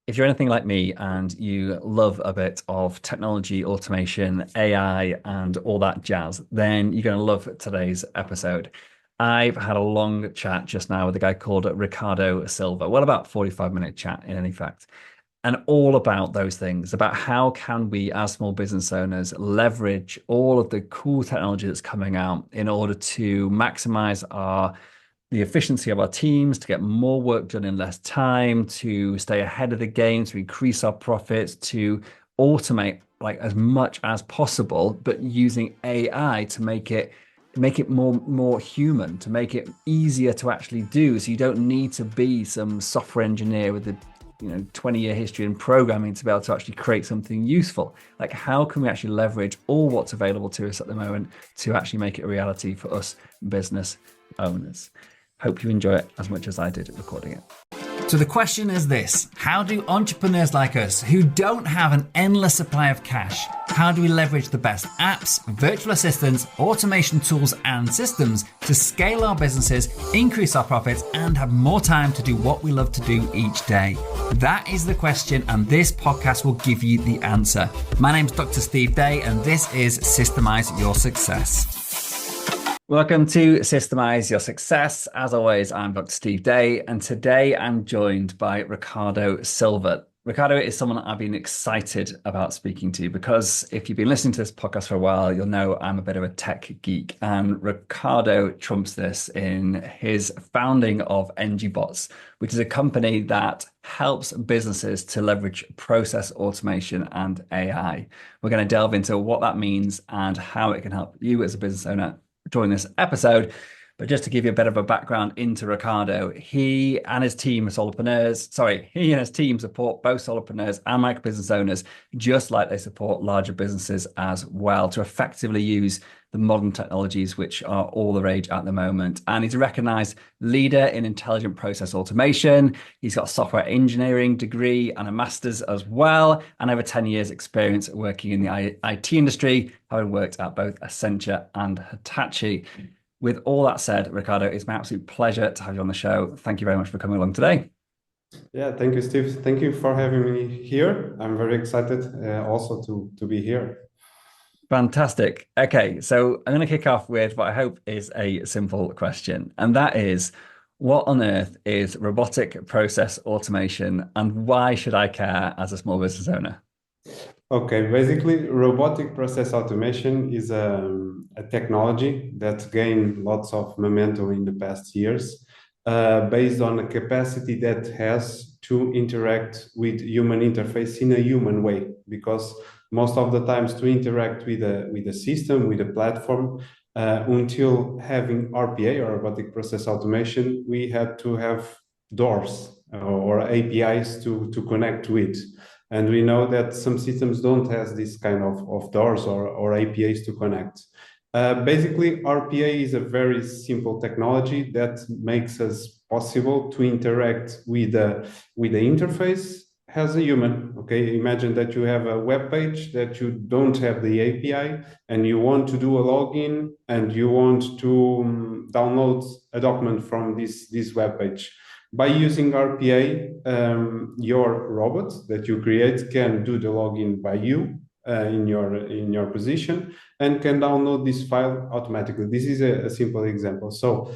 if you're anything like me and you love a bit of technology, automation, AI, and all that jazz, then you're going to love today's episode. I've had a long chat just now with a guy called Ricardo Silva. Well, about 45-minute chat in any fact. And all about those things, about how can we as small business owners leverage all of the cool technology that's coming out in order to maximize the efficiency of our teams, to get more work done in less time, to stay ahead of the game, to increase our profits, to automate like as much as possible, but using AI to make it more human, to make it easier to actually do. So you don't need to be some software engineer with a 20-year history in programming to be able to actually create something useful. Like, how can we actually leverage all what's available to us at the moment to actually make it a reality for us business owners? Hope you enjoy it as much as I did recording it. So the question is this: how do entrepreneurs like us, who don't have an endless supply of cash, how do we leverage the best apps, virtual assistants, automation tools, and systems to scale our businesses, increase our profits, and have more time to do what we love to do each day? That is the question, and this podcast will give you the answer. My name's Dr. Steve Day, and this is Systemize Your Success. Welcome to Systemize Your Success. As always, I'm Dr. Steve Day, and today I'm joined by Ricardo Silva. Ricardo is someone I've been excited about speaking to because if you've been listening to this podcast for a while, you'll know I'm a bit of a tech geek, and Ricardo trumps this in his founding of Engibots, which is a company that helps businesses to leverage process automation and AI. We're going to delve into what that means and how it can help you as a business owner during this episode. But just to give you a bit of a background into Ricardo, he and his team are solopreneurs. He and his team support both solopreneurs and micro business owners, just like they support larger businesses as well, to effectively use the modern technologies which are all the rage at the moment. And he's a recognized leader in intelligent process automation. He's got a software engineering degree and a master's as well, and over 10 years experience working in the IT industry, having worked at both Accenture and Hitachi. With all that said, Ricardo, it's my absolute pleasure to have you on the show. Thank you very much for coming along today. Yeah, thank you, Steve. Thank you for having me here. I'm very excited also to be here. Fantastic. Okay, so I'm going to kick off with what I hope is a simple question, and that is, what on earth is robotic process automation, and why should I care as a small business owner? Okay, basically, robotic process automation is a technology that gained lots of momentum in the past years, based on a capacity that has to interact with human interface in a human way. Because most of the times, to interact with a system, with a platform, until having RPA or robotic process automation, we had to have doors or APIs to connect with. And we know that some systems don't have this kind of doors or APIs to connect. Basically, RPA is a very simple technology that makes us possible to interact with the interface as a human. Okay, imagine that you have a web page that you don't have the API, and you want to do a login, and you want to download a document from this web page. By using RPA, your robot that you create can do the login by you in your position and can download this file automatically. This is a simple example. So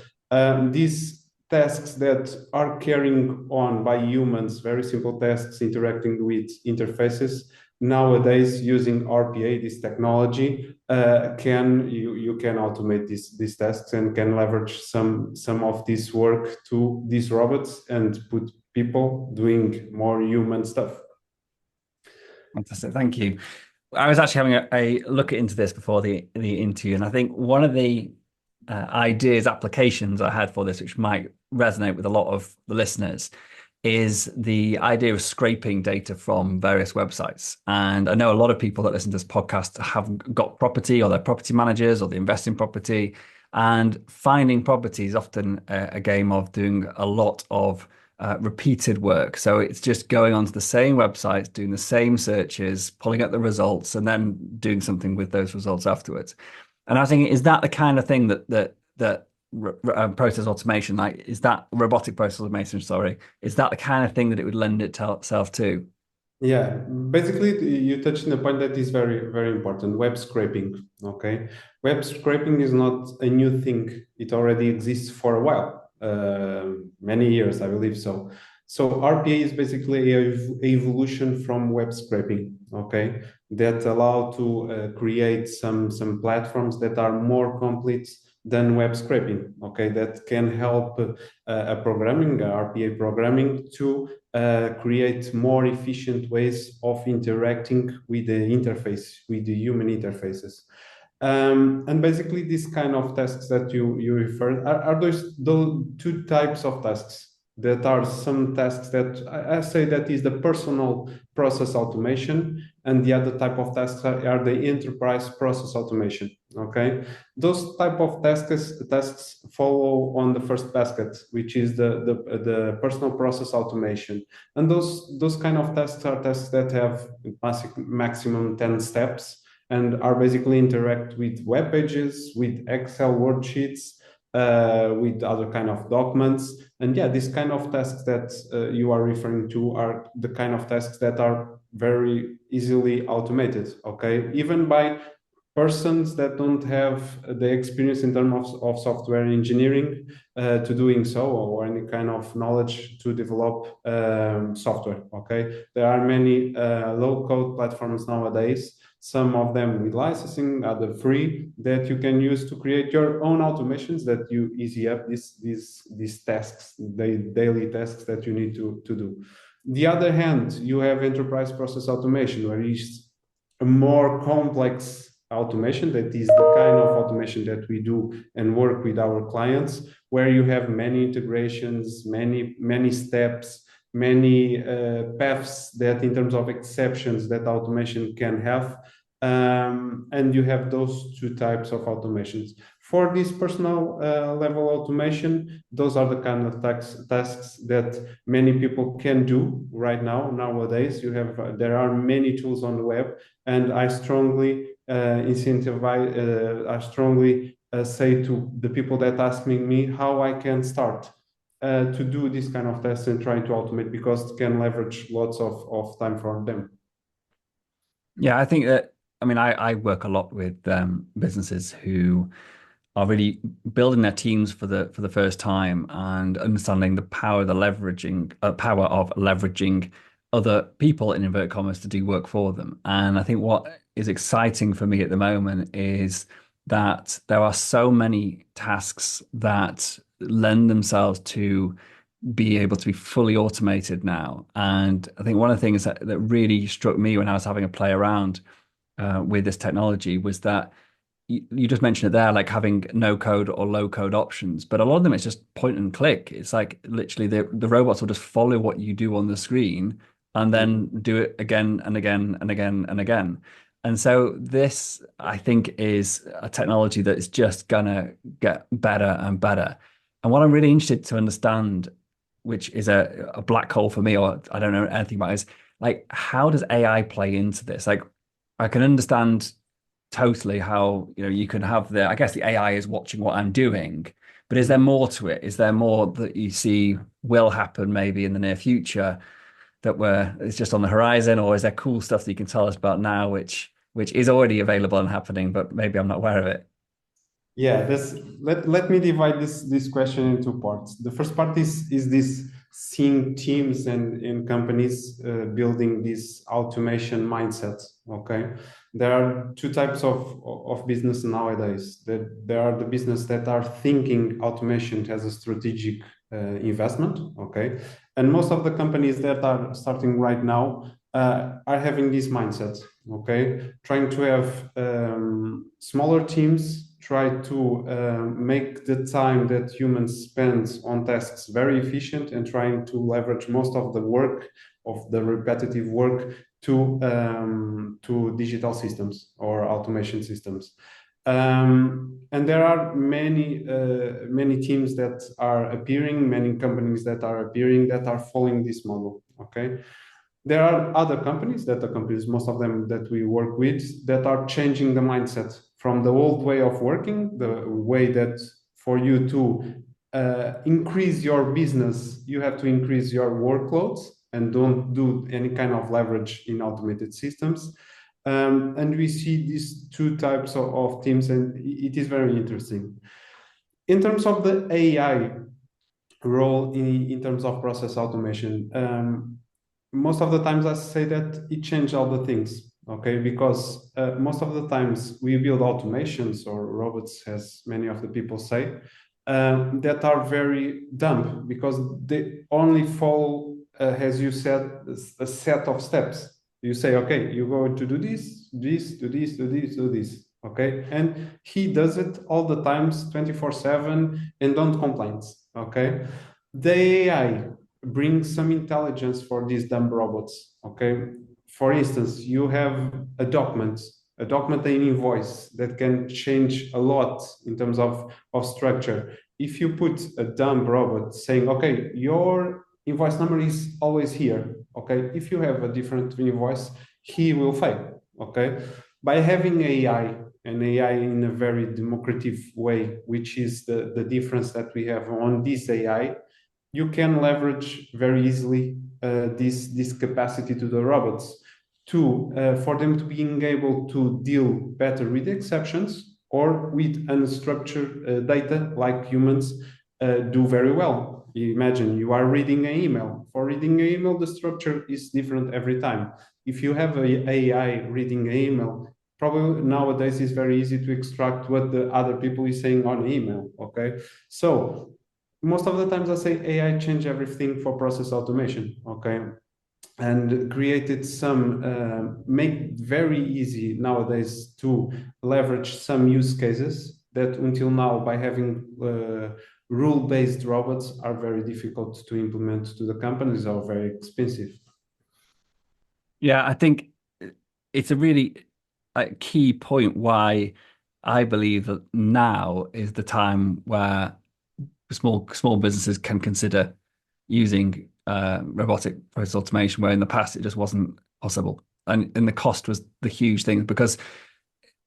these tasks that are carrying on by humans, very simple tasks interacting with interfaces, nowadays using RPA, this technology, you can automate these tasks and can leverage some of this work to these robots and put people doing more human stuff. Fantastic, thank you. I was actually having a look into this before the interview, and I think one of the applications I had for this, which might resonate with a lot of the listeners, is the idea of scraping data from various websites. And I know a lot of people that listen to this podcast have got property, or they're property managers, or they invest in property. And finding property is often a game of doing a lot of repeated work. So it's just going onto the same websites, doing the same searches, pulling up the results, and then doing something with those results afterwards. And I was thinking, is that the kind of thing that process automation, like is that robotic process automation, sorry, is that the kind of thing that it would lend itself to? Yeah, basically, you touched on a point that is very, very important, web scraping. Okay. Web scraping is not a new thing. It already exists for a while, many years, I believe so. So RPA is basically a evolution from web scraping, okay, that allow to create some platforms that are more complete than web scraping, okay, that can help a programming, RPA programming, to create more efficient ways of interacting with the interface, with the human interfaces. And basically, these kind of tasks that you referred are those two types of tasks. That are some tasks that I say that is the personal process automation, and the other type of tasks are the enterprise process automation. Okay, those type of tasks follow on the first basket, which is the personal process automation, and those kind of tasks are tasks that have maximum 10 steps and are basically interact with web pages, with Excel worksheets, with other kind of documents. And yeah, these kind of tasks that you are referring to are the kind of tasks that are very easily automated, okay? Even by persons that don't have the experience in terms of software engineering to doing so, or any kind of knowledge to develop software, okay? There are many low-code platforms nowadays, some of them with licensing, other free, that you can use to create your own automations that you easy up these tasks, the daily tasks that you need to do. The other hand, you have enterprise process automation, where it's a more complex automation. That is the kind of automation that we do and work with our clients, where you have many integrations, many steps, many paths that in terms of exceptions that automation can have. And you have those two types of automations. For this personal level automation, those are the kind of tasks that many people can do right now. Nowadays, there are many tools on the web, and I strongly incentivize, I strongly say to the people that asking me how I can start to do this kind of tests and try to automate, because it can leverage lots of time for them. Yeah, I think that, I mean, I work a lot with businesses who are really building their teams for the first time and understanding the power, the leveraging power of leveraging other people in inverted commas to do work for them. And I think what is exciting for me at the moment is that there are so many tasks that lend themselves to be able to be fully automated now. And I think one of the things that really struck me when I was having a play around with this technology was that you just mentioned it there, like having no code or low code options, but a lot of them it's just point and click. It's like literally the robots will just follow what you do on the screen and then do it again and again and again and again. And so this, I think, is a technology that is just gonna get better and better. And what I'm really interested to understand, which is a black hole for me, or I don't know anything about, is like, how does AI play into this? Like, I can understand totally how, you can have I guess the AI is watching what I'm doing, but is there more to it? Is there more that you see will happen maybe in the near future that it's just on the horizon, or is there cool stuff that you can tell us about now, which is already available and happening, but maybe I'm not aware of it? Yeah, let me divide this question into parts. The first part is this seeing teams and companies building this automation mindset. Okay, there are two types of business nowadays. There are the business that are thinking automation as a strategic investment. Okay, and most of the companies that are starting right now are having this mindset. Okay, trying to have smaller teams, try to make the time that humans spend on tasks very efficient, and trying to leverage most of the work, of the repetitive work, to digital systems or automation systems. And there are many teams that are appearing, many companies that are appearing that are following this model. Okay. There are other companies, most of them that we work with, that are changing the mindset from the old way of working, the way that for you to increase your business, you have to increase your workloads and don't do any kind of leverage in automated systems. And we see these two types of teams, and it is very interesting. In terms of the AI role in terms of process automation, most of the times I say that it changed all the things, okay? Because most of the times we build automations or robots, as many of the people say, that are very dumb because they only follow, as you said, a set of steps. You say, okay, you're going to do this, do this, okay? And he does it all the times, 24/7, and don't complain, okay? The AI brings some intelligence for these dumb robots, okay? For instance, you have a document and invoice that can change a lot in terms of structure. If you put a dumb robot saying, okay, your invoice number is always here, okay? If you have a different invoice, he will fail, okay? By having AI, and AI in a very democratic way, which is the difference that we have on this AI, you can leverage very easily this capacity to the robots for them to being able to deal better with exceptions or with unstructured data like humans do very well. You imagine you are reading an email. For reading an email, the structure is different every time. If you have an AI reading an email, probably nowadays it's very easy to extract what the other people is saying on email, okay? So most of the times I say AI changed everything for process automation, okay? And created make very easy nowadays to leverage some use cases that until now, by having rule-based robots, are very difficult to implement to the companies or very expensive. Yeah, I think it's a really key point why I believe that now is the time where small businesses can consider using robotic process automation, where in the past it just wasn't possible, and the cost was the huge thing. Because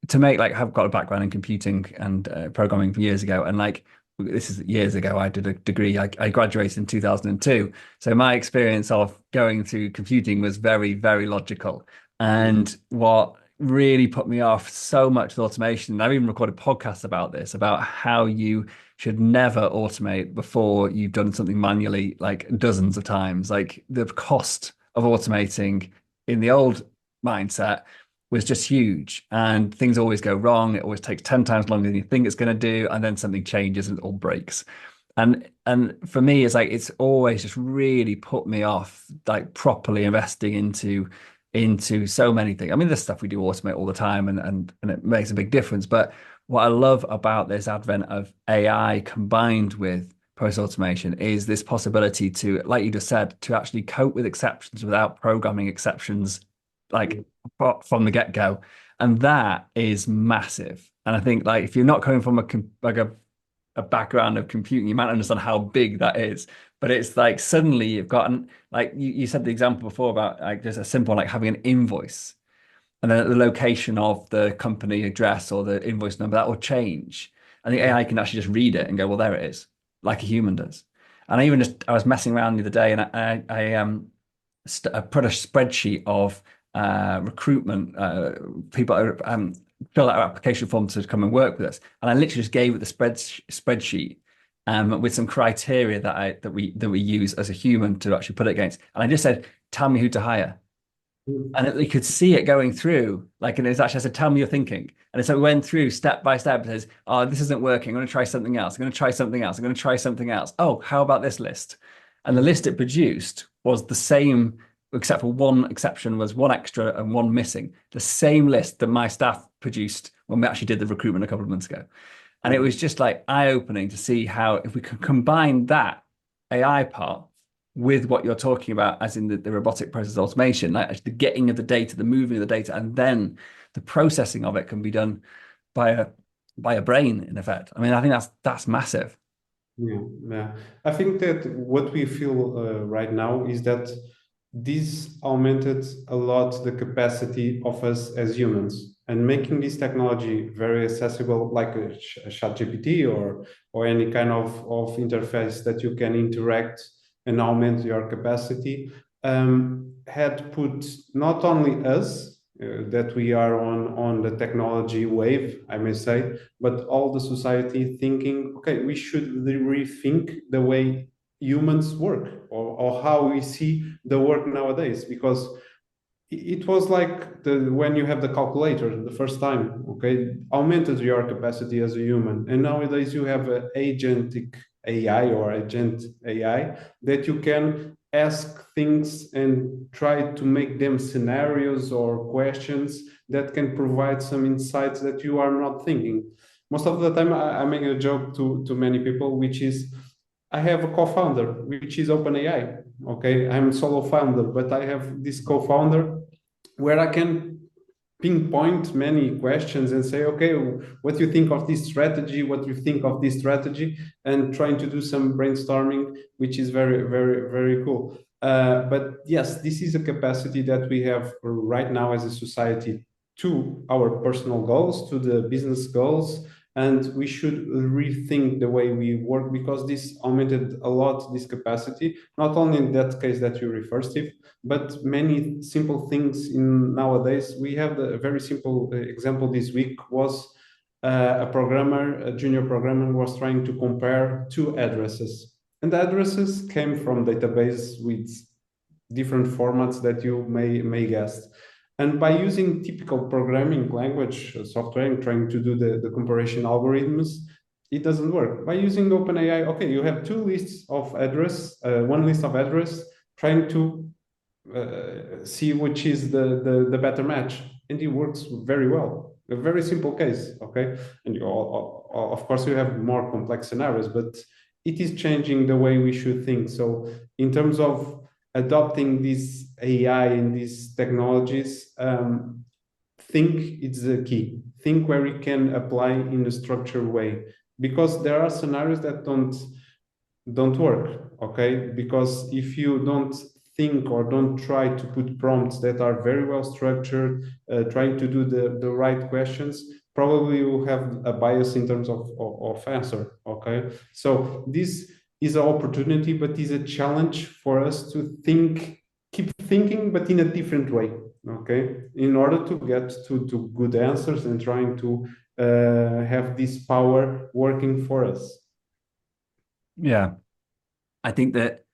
to make, like, I've got a background in computing and programming from years ago, and like this is years ago, I did a degree. I graduated in 2002, so my experience of going through computing was very, very logical. And what really put me off so much with automation, and I've even recorded podcasts about this, about how you should never automate before you've done something manually like dozens of times. Like the cost of automating in the old mindset was just huge, and things always go wrong. It always takes 10 times longer than you think it's going to do, and then something changes and it all breaks. And for me, it's like it's always just really put me off like properly investing into so many things. I mean, there's stuff we do automate all the time, and it makes a big difference. But what I love about this advent of AI combined with process automation is this possibility to, like you just said, to actually cope with exceptions without programming exceptions like from the get-go. And that is massive. And I think, like, if you're not coming from a background of computing, you might understand how big that is. But it's like suddenly you've gotten, like you said the example before about like just a simple, like having an invoice, and then the location of the company address or the invoice number, that will change. And the AI can actually just read it and go, well, there it is, like a human does. And I was messing around the other day, and I put a spreadsheet of recruitment people fill out our application form to come and work with us. And I literally just gave it the spreadsheet with some criteria that we use as a human to actually put it against. And I just said, tell me who to hire. And you could see it going through, like, and it's actually, I said, tell me your thinking. And so it went through step by step. It says, oh, this isn't working. I'm going to try something else. I'm going to try something else. I'm going to try something else. Oh, how about this list? And the list it produced was the same, except for one exception, was one extra and one missing. The same list that my staff produced when we actually did the recruitment a couple of months ago. And it was just like eye-opening to see how, if we could combine that AI part with what you're talking about, as in the robotic process automation, like the getting of the data, the moving of the data, and then the processing of it can be done by a brain, in effect. I mean, I think that's massive. Yeah. I think that what we feel right now is that this augmented a lot the capacity of us as humans, and making this technology very accessible, like a chat GPT or any kind of interface that you can interact and augment your capacity, had put not only us, that we are on the technology wave, I may say, but all the society thinking, okay, we should rethink the way humans work, or how we see the work nowadays, because it was like when you have the calculator the first time, okay, augmented your capacity as a human, and nowadays you have an agentic AI or agent AI that you can ask things and try to make them scenarios or questions that can provide some insights that you are not thinking. Most of the time, I make a joke to many people, which is, I have a co-founder, which is OpenAI. Okay, I'm solo founder, but I have this co-founder where I can pinpoint many questions and say, okay, what do you think of this strategy? What do you think of this strategy? And trying to do some brainstorming, which is very, very, very cool. But yes, this is a capacity that we have right now as a society to our personal goals, to the business goals, and we should rethink the way we work, because this augmented a lot this capacity, not only in that case that you refer, Steve, but many simple things in nowadays. We have a very simple example this week was a junior programmer was trying to compare two addresses, and the addresses came from database with different formats that you may guess. And by using typical programming language software and trying to do the comparison algorithms, it doesn't work. By using OpenAI, okay, you have two lists of address, one list of address, trying to see which is the better match, and it works very well. A very simple case, okay? And of course, you have more complex scenarios, but it is changing the way we should think. So in terms of adopting this AI and these technologies, think it's the key. Think where we can apply in a structured way, because there are scenarios that don't work, okay? Because if you don't think or don't try to put prompts that are very well structured, trying to do the right questions, probably you will have a bias in terms of answer, okay? So this is an opportunity, but is a challenge for us to think, keep thinking, but in a different way, okay? In order to get to good answers and trying to have this power working for us. Yeah. I think that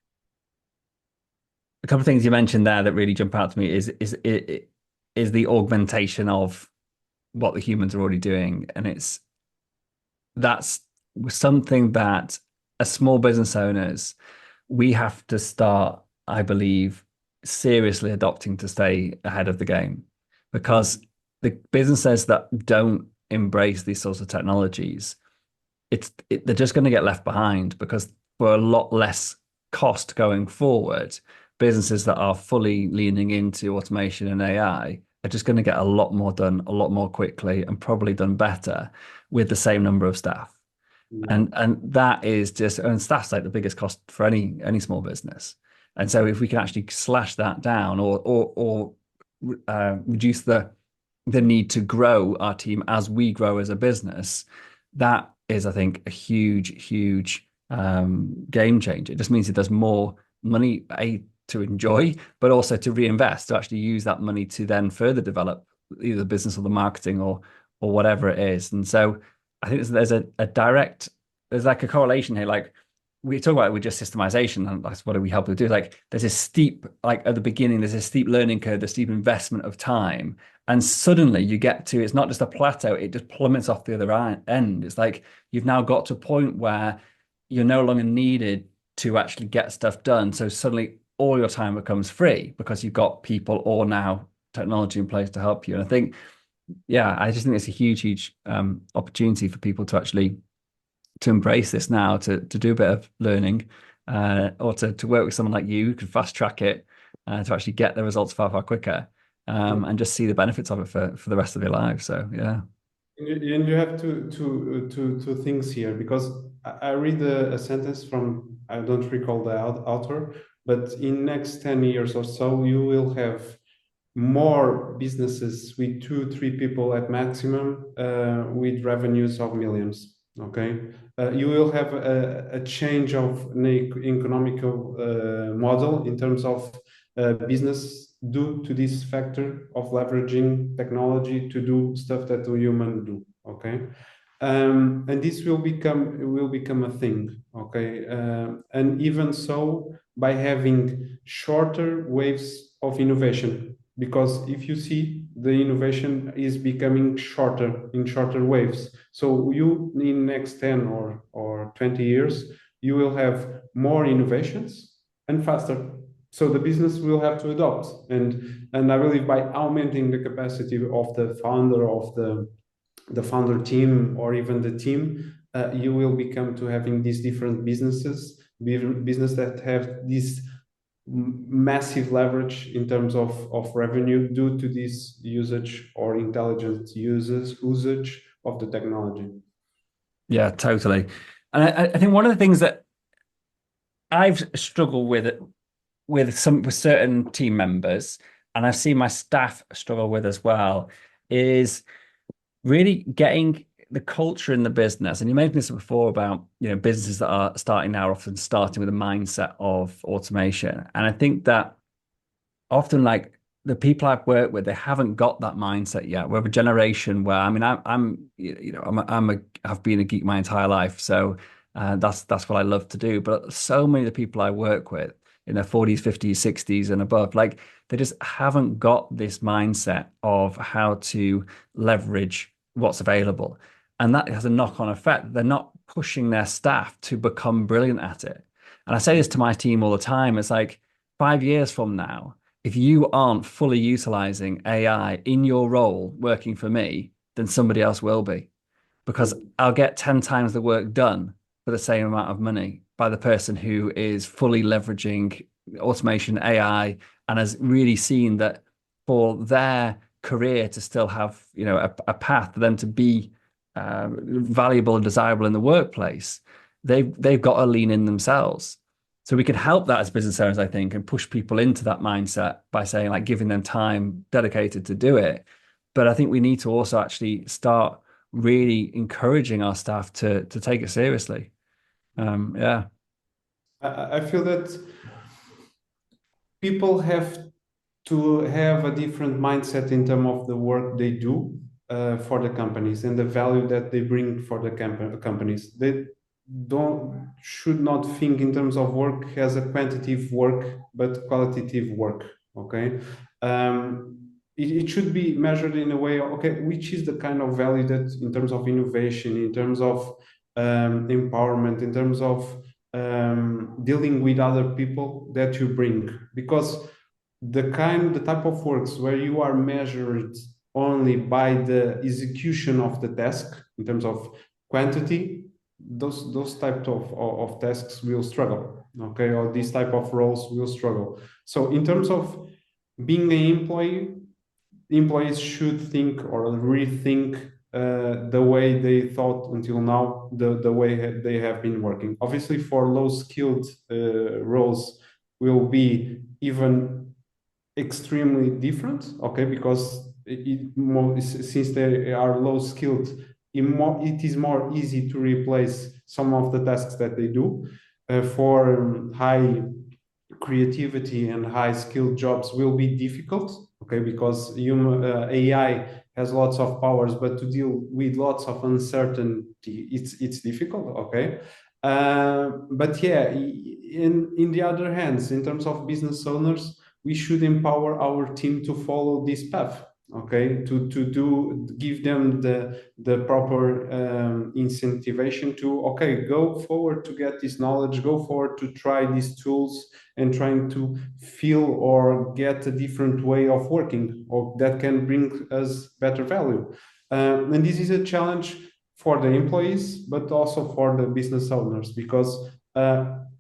a couple of things you mentioned there that really jump out to me is the augmentation of what the humans are already doing. And that's something that as small business owners, we have to start, I believe, seriously adopting to stay ahead of the game. Because the businesses that don't embrace these sorts of technologies, they're just going to get left behind, because for a lot less cost going forward, businesses that are fully leaning into automation and AI are just going to get a lot more done, a lot more quickly, and probably done better with the same number of staff. And that is just, and staff's like the biggest cost for any small business. And so if we can actually slash that down or reduce the need to grow our team as we grow as a business, that is, I think, a huge game changer. It just means that there's more money to enjoy, but also to reinvest, to actually use that money to then further develop either the business or the marketing or whatever it is. And so I think there's like a correlation here. Like we talk about it with just systemization, and that's what we help to do. Like there's a steep, like at the beginning, there's a steep learning curve, the steep investment of time. And suddenly you get to, it's not just a plateau, it just plummets off the other end. It's like you've now got to a point where you're no longer needed to actually get stuff done. So suddenly all your time becomes free because you've got people or now technology in place to help you. And I think, yeah, I just think it's a huge opportunity for people to actually to embrace this now, to do a bit of learning, or to work with someone like you who can fast track it, to actually get the results far quicker, and just see the benefits of it for the rest of their lives. So yeah. And you have two things here, because I read a sentence from, I don't recall the author, but in next 10 years or so, you will have more businesses with 2, 3 people at maximum, with revenues of millions. Okay, you will have a change of an economical model in terms of business due to this factor of leveraging technology to do stuff that a human do. Okay, and this will become a thing. Okay, and even so, by having shorter waves of innovation, because if you see, the innovation is becoming shorter in shorter waves. So you, in next 10 or 20 years, you will have more innovations and faster. So the business will have to adopt. And I believe by augmenting the capacity of the founder, of the founder team, or even the team, you will become to having these different business that have this massive leverage in terms of revenue due to this usage or intelligent usage of the technology. Yeah, totally. And I think one of the things that I've struggled with certain team members, and I've seen my staff struggle with as well, is really getting the culture in the business. And you mentioned this before about, businesses that are starting now are often starting with a mindset of automation. And I think that often, like, the people I've worked with, they haven't got that mindset yet. We're of a generation where, I mean, I've been a geek my entire life, so that's what I love to do. But so many of the people I work with in their 40s, 50s, 60s, and above, like, they just haven't got this mindset of how to leverage what's available, and that has a knock-on effect. They're not pushing their staff to become brilliant at it. And I say this to my team all the time. It's like, 5 years from now, if you aren't fully utilizing AI in your role working for me, then somebody else will be, because I'll get 10 times the work done for the same amount of money by the person who is fully leveraging automation, AI, and has really seen that for their career to still have, a path for them to be valuable and desirable in the workplace. They've got to lean in themselves. So we can help that as business owners, I think, and push people into that mindset by saying, like, giving them time dedicated to do it. But I think we need to also actually start really encouraging our staff to take it seriously. Yeah. I feel that people have to have a different mindset in terms of the work they do for the companies and the value that they bring for the companies. They should not think in terms of work as a quantitative work, but qualitative work. Okay, it should be measured in a way. Okay, which is the kind of value that, in terms of innovation, in terms of empowerment, in terms of dealing with other people, that you bring, because the type of works where you are measured only by the execution of the task in terms of quantity, those type of tasks will struggle. Okay, or these type of roles will struggle. So in terms of being an employee, employees should think or rethink the way they thought until now, the way they have been working. Obviously, for low skilled roles will be even extremely different. Okay, because since they are low skilled, it is more easy to replace some of the tasks that they do. For high creativity and high skilled jobs will be difficult. Okay, because AI has lots of powers, but to deal with lots of uncertainty, it's difficult. Okay, but yeah, in the other hands, in terms of business owners, we should empower our team to follow this path. Okay, to give them the proper incentivation to, okay, go forward to get this knowledge, go forward to try these tools, and trying to feel or get a different way of working, or that can bring us better value. And this is a challenge for the employees, but also for the business owners, because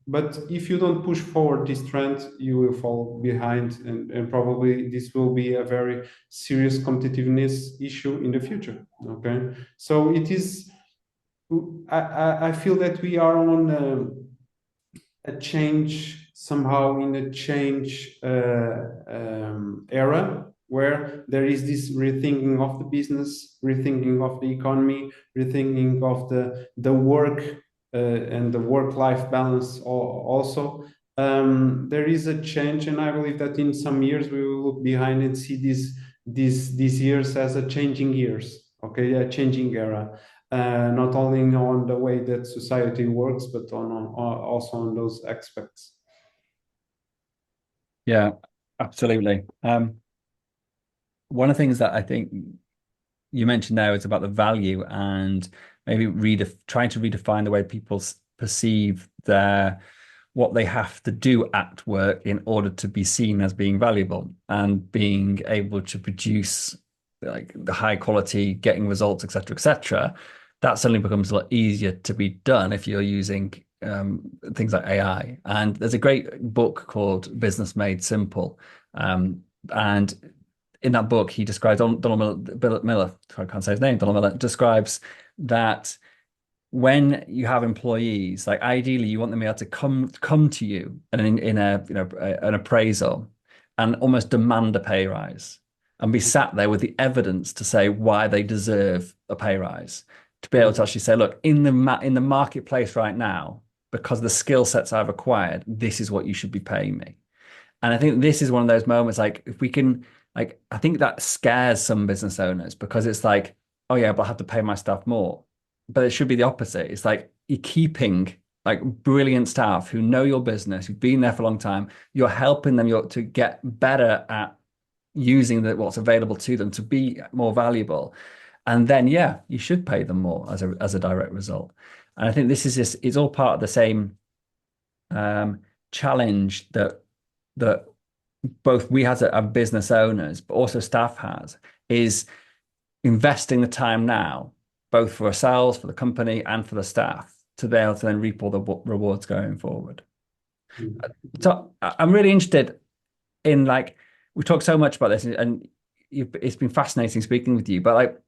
but if you don't push forward this trend, you will fall behind, and probably this will be a very serious competitiveness issue in the future. Okay, so it is. I feel that we are on a change somehow in a change era where there is this rethinking of the business, rethinking of the economy, rethinking of the work and the work-life balance also. There is a change, and I believe that in some years we will look behind and see these years as a changing years, okay, a changing era. Not only on the way that society works, but also on those aspects. Yeah, absolutely. One of the things that I think you mentioned now is about the value and maybe trying to redefine the way people perceive what they have to do at work in order to be seen as being valuable and being able to produce like the high quality, getting results, etc., etc. That suddenly becomes a lot easier to be done if you're using things like AI. And there's a great book called Business Made Simple. And in that book, he describes Donald Miller, I can't say his name, Donald Miller describes that when you have employees, like ideally you want them to be able to come to you and in a an appraisal and almost demand a pay rise and be sat there with the evidence to say why they deserve a pay rise. To be able to actually say, look, in the marketplace right now, because the skill sets I've acquired, this is what you should be paying me. And I think this is one of those moments, like if we can, like, I think that scares some business owners because it's like, oh yeah, but I have to pay my staff more. But it should be the opposite. It's like you're keeping like brilliant staff who know your business, who've been there for a long time. You're helping them to get better at using what's available to them to be more valuable. And then, yeah, you should pay them more as a direct result. And I think this is just, it's all part of the same challenge that both we as a business owners, but also staff has, is investing the time now, both for ourselves, for the company, and for the staff, to be able to then reap all the rewards going forward. So I'm really interested in, like, we talked so much about this, and it's been fascinating speaking with you, but like,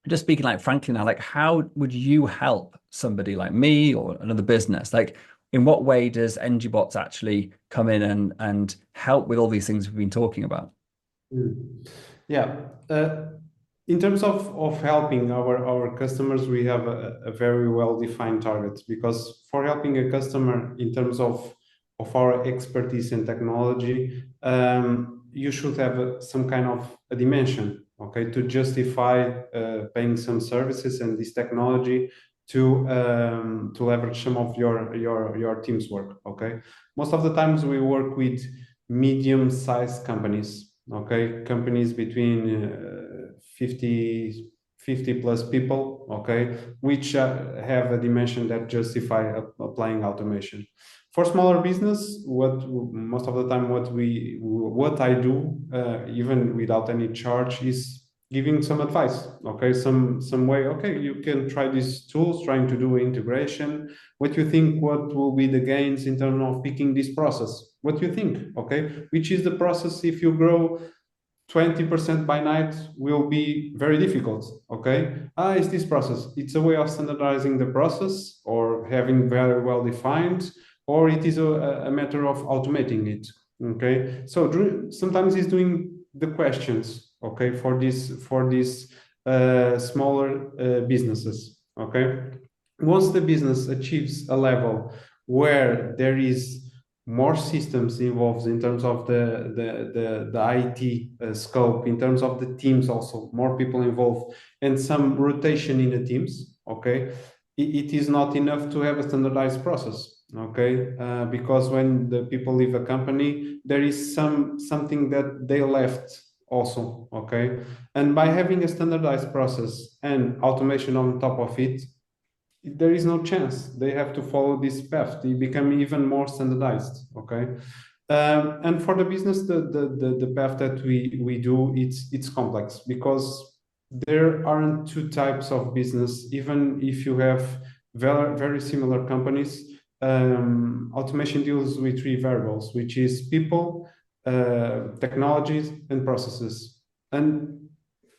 just speaking like frankly now, like how would you help somebody like me or another business? Like, in what way does Engibots actually come in and help with all these things we've been talking about? Yeah. In terms of helping our customers, we have a very well-defined target, because for helping a customer in terms of our expertise in technology, you should have some kind of a dimension, okay, to justify paying some services and this technology to leverage some of your team's work. Okay, most of the times we work with medium-sized companies. Okay, companies between 50 plus people, okay, which have a dimension that justify applying automation. For smaller business, what most of the time what I do, even without any charge, is giving some advice. Okay, some way. Okay, you can try these tools, trying to do integration. What do you think? What will be the gains in terms of picking this process? What do you think? Okay, which is the process if you grow 20% by night will be very difficult. Okay, it's this process. It's a way of standardizing the process or having very well defined, or it is a matter of automating it. Okay, so sometimes it's doing the questions. Okay, for these smaller businesses. Okay, once the business achieves a level where there is more systems involved in terms of the IT scope, in terms of the teams, also more people involved, and some rotation in the teams. Okay, it is not enough to have a standardized process. Okay, because when the people leave a company, there is something that they left also. Okay, and by having a standardized process and automation on top of it, there is no chance. They have to follow this path. They become even more standardized. Okay, and for the business, the path that we do, it's complex, because there aren't two types of business. Even if you have very similar companies, automation deals with three variables, which is people, technologies, and processes. And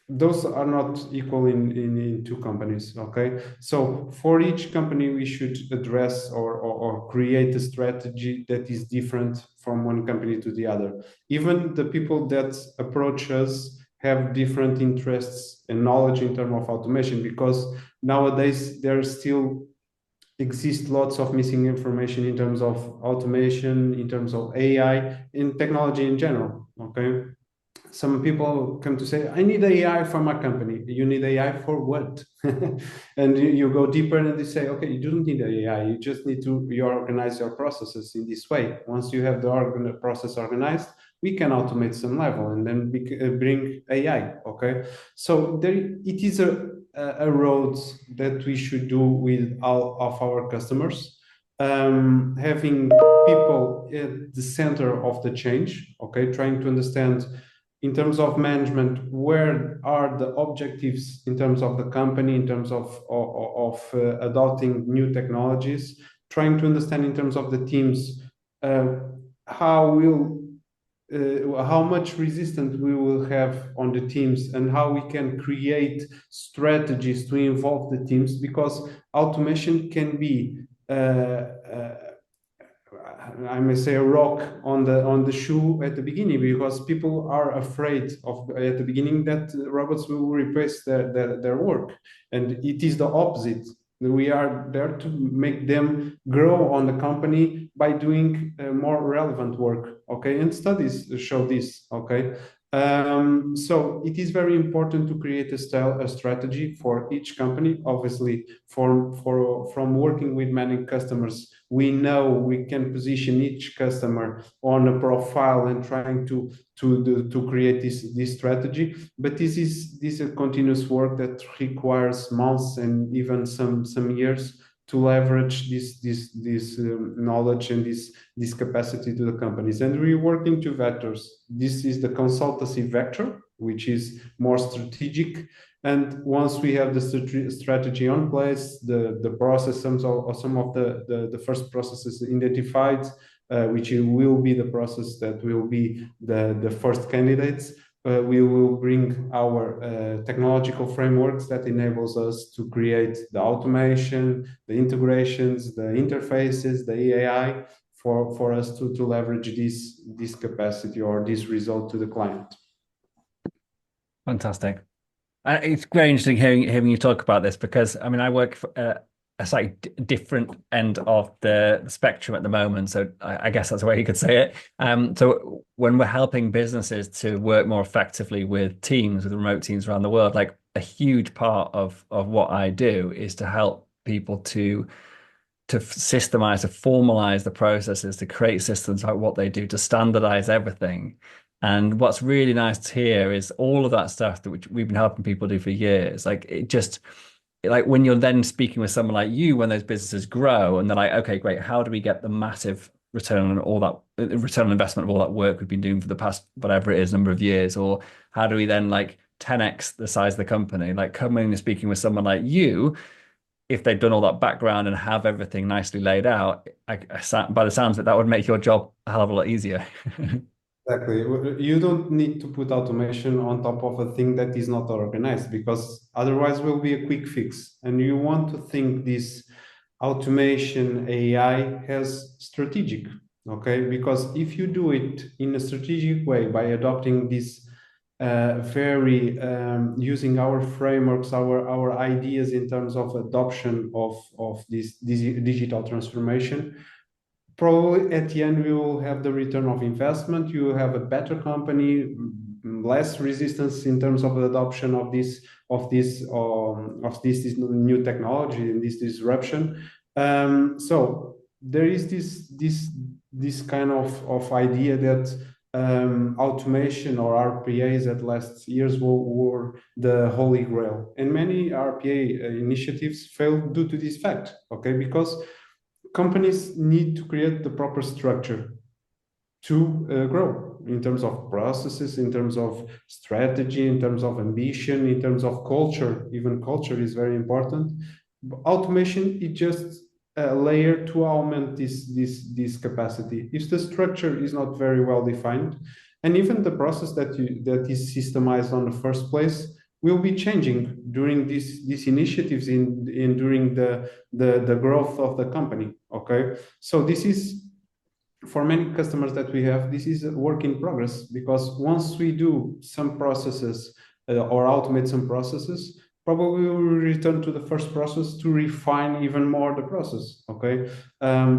those are not equal in two companies. Okay, so for each company we should address or create a strategy that is different from one company to the other. Even the people that approach us have different interests and knowledge in terms of automation, because nowadays there still exist lots of missing information in terms of automation, in terms of AI, in technology in general. Okay, some people come to say, I need AI for my company. You need AI for what? And you go deeper and they say, okay, you don't need AI. You just need to reorganize your processes in this way. Once you have the process organized, we can automate some level and then bring AI. Okay. So it is a road that we should do with all of our customers, having people at the center of the change. Okay. Trying to understand in terms of management, where are the objectives in terms of the company, in terms of adopting new technologies, trying to understand in terms of the teams, how much resistance we will have on the teams and how we can create strategies to involve the teams, because automation can be I may say a rock on the shoe at the beginning, because people are afraid of at the beginning that robots will replace their work, and it is the opposite. We are there to make them grow on the company by doing more relevant work. Okay, and studies show this. Okay, so it is very important to create a strategy for each company. Obviously, from working with many customers, we know we can position each customer on a profile and trying to create this strategy. But this is a continuous work that requires months and even some years to leverage this knowledge and this capacity to the companies. And we work in two vectors. This is the consultancy vector, which is more strategic. And once we have the strategy on place, the process, some of the first processes identified, which will be the process that will be the first candidates, we will bring our technological frameworks that enables us to create the automation, the integrations, the interfaces, the AI for us to leverage this capacity or this result to the client. Fantastic. It's very interesting hearing you talk about this, because I mean, I work for a slightly different end of the spectrum at the moment. So I guess that's the way you could say it. So when we're helping businesses to work more effectively with teams, with remote teams around the world, like a huge part of what I do is to help people to systemize, to formalize the processes, to create systems like what they do, to standardize everything. And what's really nice to hear is all of that stuff that we've been helping people do for years. Like it just, like when you're then speaking with someone like you, when those businesses grow and they're like, okay, great, how do we get the massive return on all that return on investment of all that work we've been doing for the past, whatever it is, number of years? Or how do we then like 10x the size of the company? Like coming and speaking with someone like you, if they've done all that background and have everything nicely laid out, by the sounds of it, that would make your job a hell of a lot easier. Exactly. You don't need to put automation on top of a thing that is not organized, because otherwise will be a quick fix. And you want to think this automation AI has strategic, okay? Because if you do it in a strategic way by adopting this very using our frameworks, our ideas in terms of adoption of this digital transformation, probably at the end we will have the return of investment. You will have a better company, less resistance in terms of the adoption of this new technology and this disruption. So there is this kind of idea that automation or RPAs at last years were the holy grail, and many RPA initiatives failed due to this fact. Okay, because companies need to create the proper structure to grow in terms of processes, in terms of strategy, in terms of ambition, in terms of culture. Even culture is very important. Automation is just a layer to augment this capacity. If the structure is not very well defined, and even the process that is systemized on the first place, will be changing during these initiatives in during the growth of the company. Okay, so this is, for many customers that we have, this is a work in progress, because once we do some processes or automate some processes, probably we will return to the first process to refine even more the process. Okay,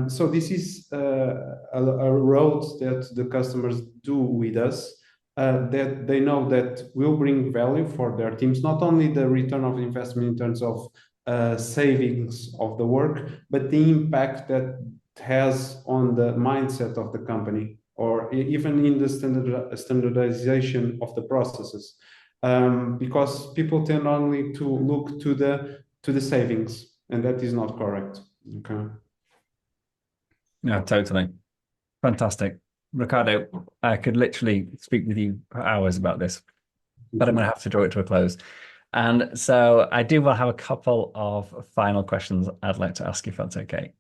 so this is a road that the customers do with us, that they know that will bring value for their teams, not only the return of investment in terms of savings of the work, but the impact that has on the mindset of the company, or even in the standardization of the processes, because people tend only to look to the savings, and that is not correct. Okay. Yeah, totally. Fantastic. Ricardo, I could literally speak with you for hours about this, but I'm going to have to draw it to a close. And so I do have a couple of final questions I'd like to ask you, if that's okay.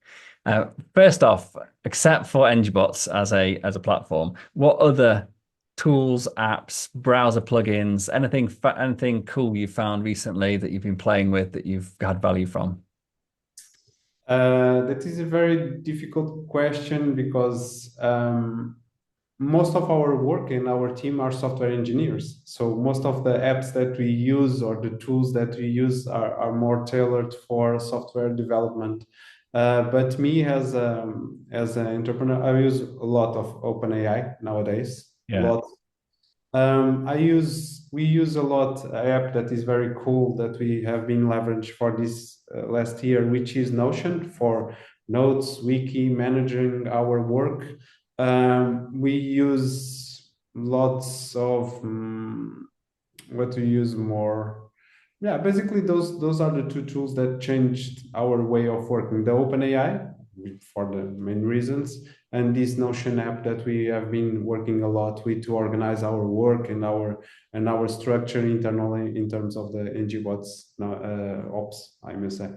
First off, except for Engibots as a platform, what other tools, apps, browser plugins, anything cool you found recently that you've been playing with that you've had value from? That is a very difficult question, because most of our work in our team are software engineers. So most of the apps that we use or the tools that we use are more tailored for software development. But me as an entrepreneur, I use a lot of OpenAI nowadays. Yeah. We use a lot an app that is very cool that we have been leveraged for this last year, which is Notion, for notes, wiki, managing our work. We use lots of what to use more. Yeah, basically those are the two tools that changed our way of working. The OpenAI for the main reasons, and this Notion app that we have been working a lot with to organize our work and our structure internally in terms of the Engibots ops, I must say.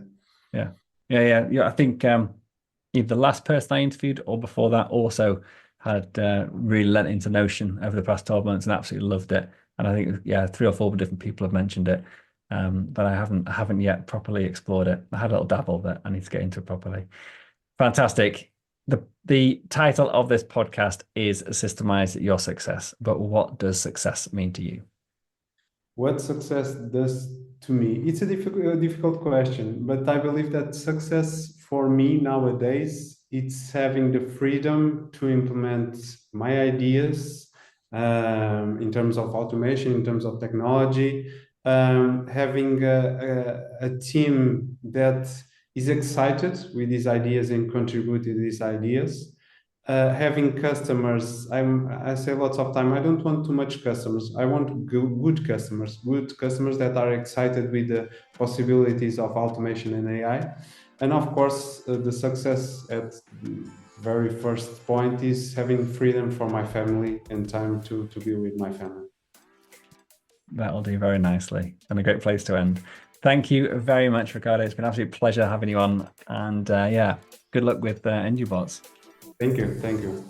Yeah. I think either the last person I interviewed or before that also had really lent into Notion over the past 12 months and absolutely loved it. And I think, 3 or 4 different people have mentioned it, but I haven't yet properly explored it. I had a little dabble, but I need to get into it properly. Fantastic. The title of this podcast is Systemize Your Success, but what does success mean to you? What success does to me? It's a difficult question, but I believe that success for me nowadays, it's having the freedom to implement my ideas in terms of automation, in terms of technology, having a team that is excited with these ideas and contribute to these ideas. Having customers, I say lots of time, I don't want too much customers. I want good customers that are excited with the possibilities of automation and AI. And of course, the success at the very first point is having freedom for my family and time to be with my family. That'll do very nicely, and a great place to end. Thank you very much, Ricardo. It's been an absolute pleasure having you on, and good luck with Engibots. Thank you.